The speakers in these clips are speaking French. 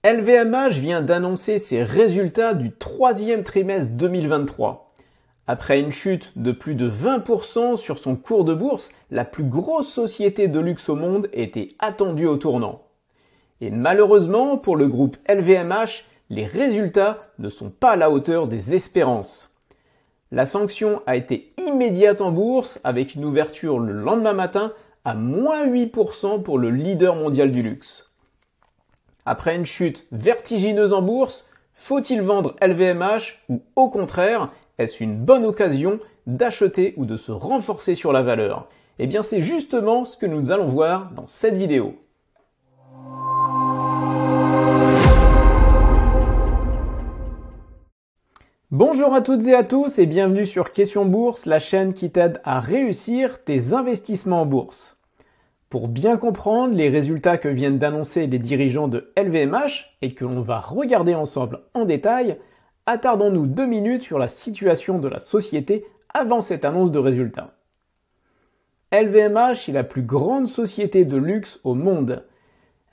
LVMH vient d'annoncer ses résultats du troisième trimestre 2023. Après une chute de plus de 20% sur son cours de bourse, la plus grosse société de luxe au monde était attendue au tournant. Et malheureusement, pour le groupe LVMH, les résultats ne sont pas à la hauteur des espérances. La sanction a été immédiate en bourse avec une ouverture le lendemain matin à moins 8% pour le leader mondial du luxe. Après une chute vertigineuse en bourse, faut-il vendre LVMH ou au contraire, est-ce une bonne occasion d'acheter ou de se renforcer sur la valeur? Eh bien c'est justement ce que nous allons voir dans cette vidéo. Bonjour à toutes et à tous et bienvenue sur Question Bourse, la chaîne qui t'aide à réussir tes investissements en bourse. Pour bien comprendre les résultats que viennent d'annoncer les dirigeants de LVMH et que l'on va regarder ensemble en détail, attardons-nous 2 minutes sur la situation de la société avant cette annonce de résultats. LVMH est la plus grande société de luxe au monde.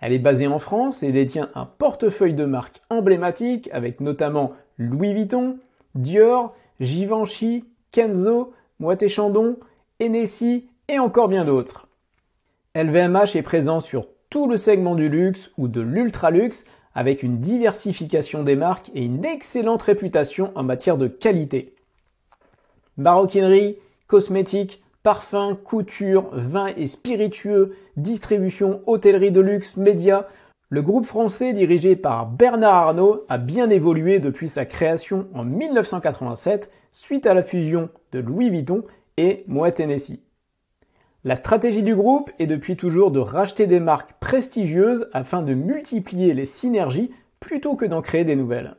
Elle est basée en France et détient un portefeuille de marques emblématiques avec notamment Louis Vuitton, Dior, Givenchy, Kenzo, Moët & Chandon, Hennessy et encore bien d'autres. LVMH est présent sur tout le segment du luxe ou de l'ultra-luxe avec une diversification des marques et une excellente réputation en matière de qualité. Maroquinerie, cosmétiques, parfums, couture, vins et spiritueux, distribution, hôtellerie de luxe, médias. Le groupe français dirigé par Bernard Arnault a bien évolué depuis sa création en 1987 suite à la fusion de Louis Vuitton et Moët Hennessy. La stratégie du groupe est depuis toujours de racheter des marques prestigieuses afin de multiplier les synergies plutôt que d'en créer des nouvelles.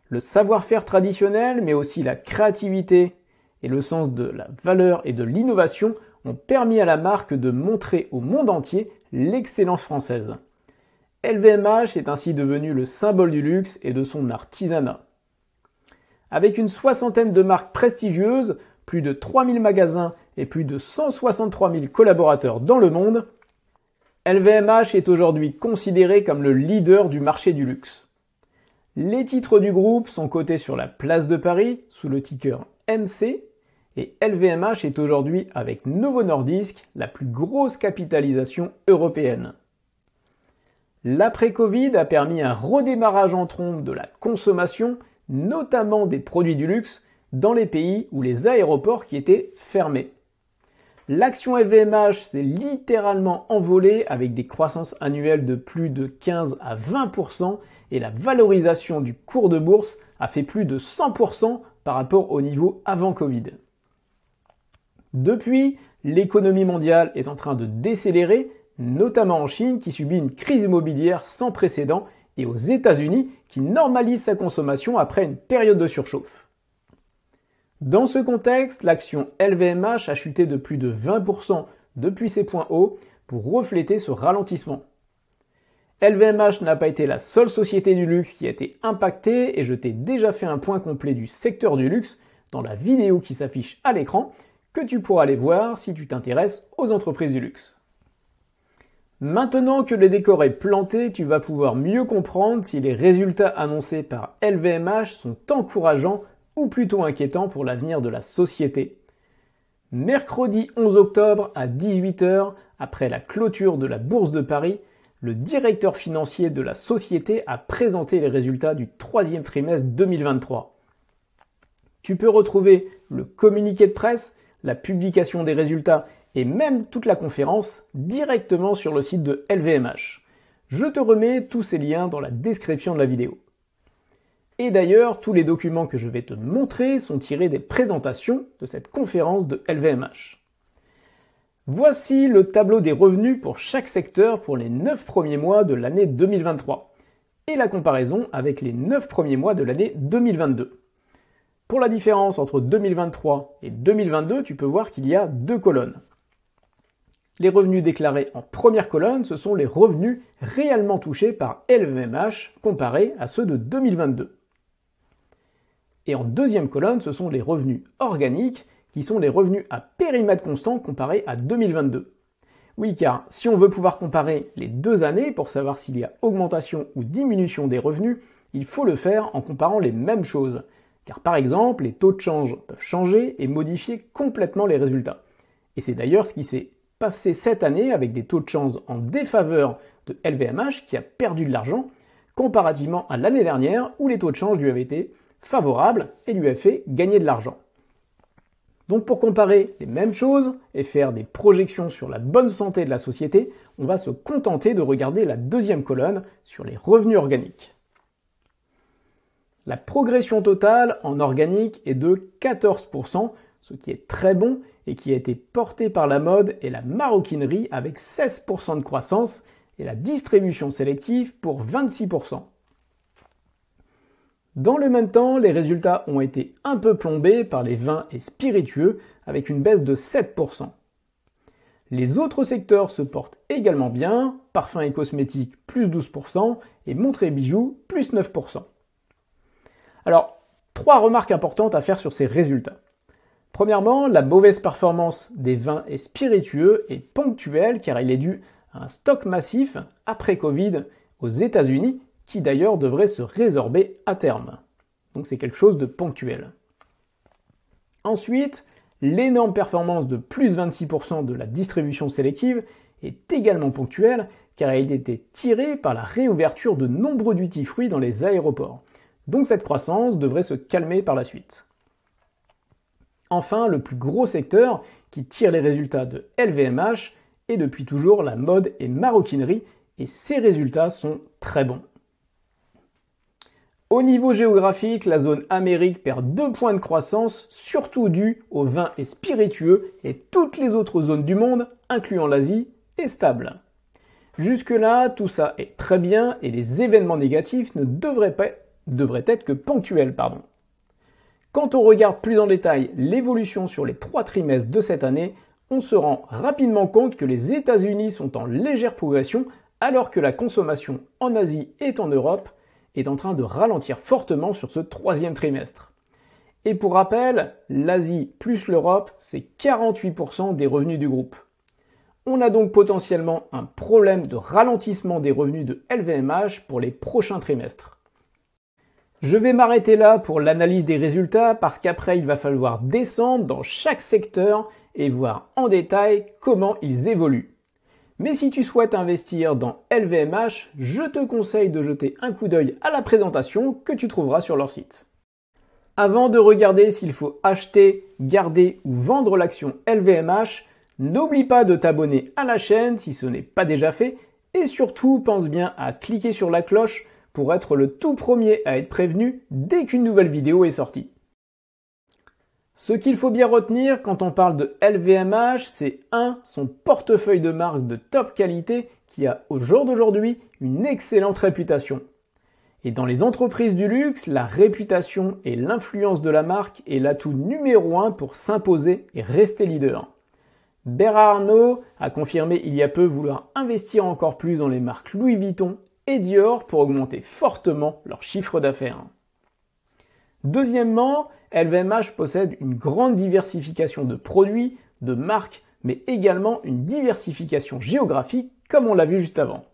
Le savoir-faire traditionnel, mais aussi la créativité et le sens de la valeur et de l'innovation ont permis à la marque de montrer au monde entier l'excellence française. LVMH est ainsi devenu le symbole du luxe et de son artisanat. Avec une soixantaine de marques prestigieuses, plus de 3000 magasins et plus de 163 000 collaborateurs dans le monde, LVMH est aujourd'hui considéré comme le leader du marché du luxe. Les titres du groupe sont cotés sur la place de Paris sous le ticker MC et LVMH est aujourd'hui avec Novo Nordisk la plus grosse capitalisation européenne. L'après-Covid a permis un redémarrage en trombe de la consommation, notamment des produits du luxe, dans les pays où les aéroports qui étaient fermés. L'action LVMH s'est littéralement envolée avec des croissances annuelles de plus de 15 à 20% et la valorisation du cours de bourse a fait plus de 100% par rapport au niveau avant Covid. Depuis, l'économie mondiale est en train de décélérer, notamment en Chine qui subit une crise immobilière sans précédent et aux États-Unis qui normalise sa consommation après une période de surchauffe. Dans ce contexte, l'action LVMH a chuté de plus de 20% depuis ses points hauts pour refléter ce ralentissement. LVMH n'a pas été la seule société du luxe qui a été impactée et je t'ai déjà fait un point complet du secteur du luxe dans la vidéo qui s'affiche à l'écran que tu pourras aller voir si tu t'intéresses aux entreprises du luxe. Maintenant que le décor est planté, tu vas pouvoir mieux comprendre si les résultats annoncés par LVMH sont encourageants ou plutôt inquiétants pour l'avenir de la société. Mercredi 11 octobre à 18 h, après la clôture de la Bourse de Paris, le directeur financier de la société a présenté les résultats du troisième trimestre 2023. Tu peux retrouver le communiqué de presse, la publication des résultats et même toute la conférence directement sur le site de LVMH. Je te remets tous ces liens dans la description de la vidéo. Et d'ailleurs, tous les documents que je vais te montrer sont tirés des présentations de cette conférence de LVMH. Voici le tableau des revenus pour chaque secteur pour les 9 premiers mois de l'année 2023 et la comparaison avec les 9 premiers mois de l'année 2022. Pour la différence entre 2023 et 2022, tu peux voir qu'il y a 2 colonnes. Les revenus déclarés en première colonne, ce sont les revenus réellement touchés par LVMH comparés à ceux de 2022. Et en deuxième colonne, ce sont les revenus organiques qui sont les revenus à périmètre constant comparés à 2022. Oui, car si on veut pouvoir comparer les 2 années pour savoir s'il y a augmentation ou diminution des revenus, il faut le faire en comparant les mêmes choses. Car par exemple, les taux de change peuvent changer et modifier complètement les résultats. Et c'est d'ailleurs ce qui s'est passé cette année avec des taux de change en défaveur de LVMH qui a perdu de l'argent, comparativement à l'année dernière où les taux de change lui avaient été favorables et lui avaient fait gagner de l'argent. Donc pour comparer les mêmes choses et faire des projections sur la bonne santé de la société, on va se contenter de regarder la deuxième colonne sur les revenus organiques. La progression totale en organique est de 14%, ce qui est très bon et qui a été porté par la mode et la maroquinerie avec 16% de croissance et la distribution sélective pour 26%. Dans le même temps, les résultats ont été un peu plombés par les vins et spiritueux avec une baisse de 7%. Les autres secteurs se portent également bien, parfums et cosmétiques plus 12% et montres et bijoux plus 9%. Alors, 3 remarques importantes à faire sur ces résultats. Premièrement, la mauvaise performance des vins et spiritueux est ponctuelle car il est dû à un stock massif après Covid aux États-Unis qui d'ailleurs devrait se résorber à terme. Donc c'est quelque chose de ponctuel. Ensuite, l'énorme performance de plus 26% de la distribution sélective est également ponctuelle car elle a été tirée par la réouverture de nombreux duty-free dans les aéroports. Donc cette croissance devrait se calmer par la suite. Enfin, le plus gros secteur qui tire les résultats de LVMH est depuis toujours la mode et maroquinerie et ces résultats sont très bons. Au niveau géographique, la zone Amérique perd 2 points de croissance, surtout dû aux vins et spiritueux, et toutes les autres zones du monde, incluant l'Asie, est stable. Jusque-là, tout ça est très bien et les événements négatifs ne devraient être que ponctuels. Quand on regarde plus en détail l'évolution sur les 3 trimestres de cette année, on se rend rapidement compte que les États-Unis sont en légère progression alors que la consommation en Asie et en Europe est en train de ralentir fortement sur ce 3e trimestre. Et pour rappel, l'Asie plus l'Europe, c'est 48% des revenus du groupe. On a donc potentiellement un problème de ralentissement des revenus de LVMH pour les prochains trimestres. Je vais m'arrêter là pour l'analyse des résultats parce qu'après il va falloir descendre dans chaque secteur et voir en détail comment ils évoluent. Mais si tu souhaites investir dans LVMH, je te conseille de jeter un coup d'œil à la présentation que tu trouveras sur leur site. Avant de regarder s'il faut acheter, garder ou vendre l'action LVMH, n'oublie pas de t'abonner à la chaîne si ce n'est pas déjà fait et surtout pense bien à cliquer sur la cloche pour être le tout premier à être prévenu dès qu'une nouvelle vidéo est sortie. Ce qu'il faut bien retenir quand on parle de LVMH, c'est 1. Son portefeuille de marques de top qualité qui a au jour d'aujourd'hui une excellente réputation. Et dans les entreprises du luxe, la réputation et l'influence de la marque est l'atout numéro 1 pour s'imposer et rester leader. Bernard Arnault a confirmé il y a peu vouloir investir encore plus dans les marques Louis Vuitton et Dior pour augmenter fortement leur chiffre d'affaires. Deuxièmement, LVMH possède une grande diversification de produits, de marques, mais également une diversification géographique comme on l'a vu juste avant.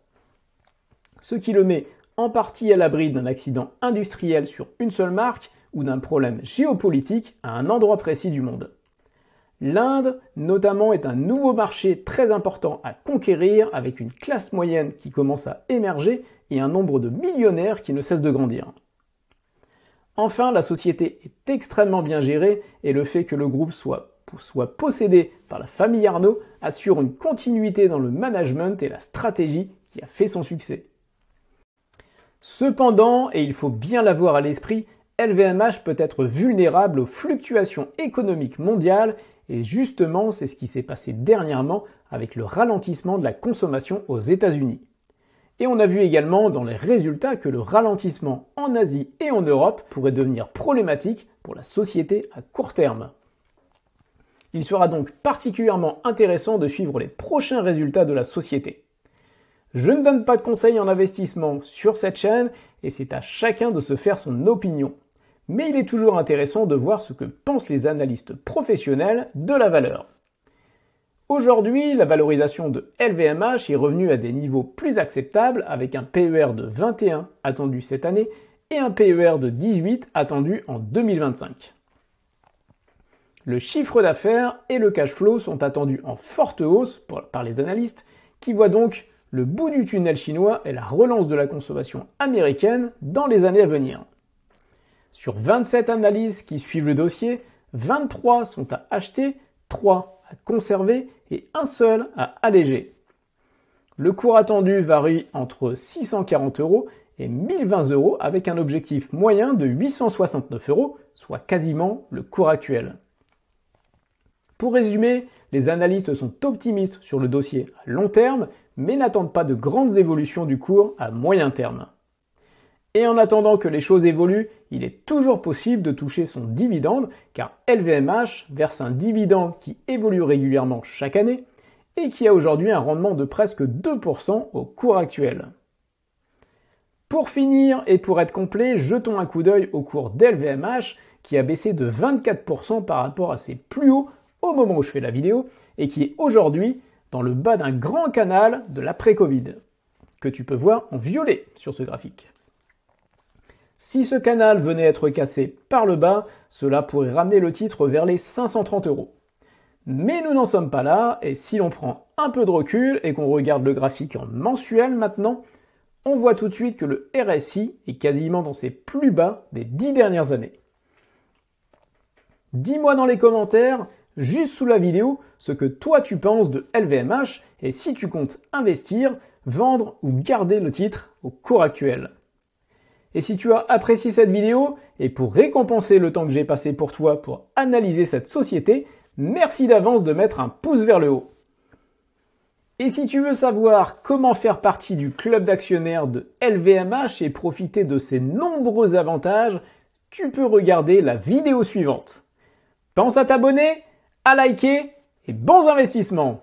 Ce qui le met en partie à l'abri d'un accident industriel sur une seule marque ou d'un problème géopolitique à un endroit précis du monde. L'Inde, notamment, est un nouveau marché très important à conquérir avec une classe moyenne qui commence à émerger et un nombre de millionnaires qui ne cesse de grandir. Enfin, la société est extrêmement bien gérée et le fait que le groupe soit possédé par la famille Arnault assure une continuité dans le management et la stratégie qui a fait son succès. Cependant, et il faut bien l'avoir à l'esprit, LVMH peut être vulnérable aux fluctuations économiques mondiales et justement c'est ce qui s'est passé dernièrement avec le ralentissement de la consommation aux États-Unis. Et on a vu également dans les résultats que le ralentissement en Asie et en Europe pourrait devenir problématique pour la société à court terme. Il sera donc particulièrement intéressant de suivre les prochains résultats de la société. Je ne donne pas de conseils en investissement sur cette chaîne et c'est à chacun de se faire son opinion. Mais il est toujours intéressant de voir ce que pensent les analystes professionnels de la valeur. Aujourd'hui, la valorisation de LVMH est revenue à des niveaux plus acceptables avec un PER de 21 attendu cette année et un PER de 18 attendu en 2025. Le chiffre d'affaires et le cash flow sont attendus en forte hausse par les analystes qui voient donc le bout du tunnel chinois et la relance de la consommation américaine dans les années à venir. Sur 27 analyses qui suivent le dossier, 23 sont à acheter, 3 à conserver et un seul à alléger. Le cours attendu varie entre 640 € et 1020 € avec un objectif moyen de 869 €, soit quasiment le cours actuel. Pour résumer, les analystes sont optimistes sur le dossier à long terme, mais n'attendent pas de grandes évolutions du cours à moyen terme. Et en attendant que les choses évoluent, il est toujours possible de toucher son dividende, car LVMH verse un dividende qui évolue régulièrement chaque année et qui a aujourd'hui un rendement de presque 2% au cours actuel. Pour finir et pour être complet, jetons un coup d'œil au cours d'LVMH qui a baissé de 24% par rapport à ses plus hauts au moment où je fais la vidéo et qui est aujourd'hui dans le bas d'un grand canal de l'après-Covid, que tu peux voir en violet sur ce graphique. Si ce canal venait être cassé par le bas, cela pourrait ramener le titre vers les 530 €. Mais nous n'en sommes pas là, et si l'on prend un peu de recul et qu'on regarde le graphique en mensuel maintenant, on voit tout de suite que le RSI est quasiment dans ses plus bas des 10 dernières années. Dis-moi dans les commentaires, juste sous la vidéo, ce que toi tu penses de LVMH et si tu comptes investir, vendre ou garder le titre au cours actuel. Et si tu as apprécié cette vidéo, et pour récompenser le temps que j'ai passé pour toi pour analyser cette société, merci d'avance de mettre un pouce vers le haut. Et si tu veux savoir comment faire partie du club d'actionnaires de LVMH et profiter de ses nombreux avantages, tu peux regarder la vidéo suivante. Pense à t'abonner, à liker et bons investissements!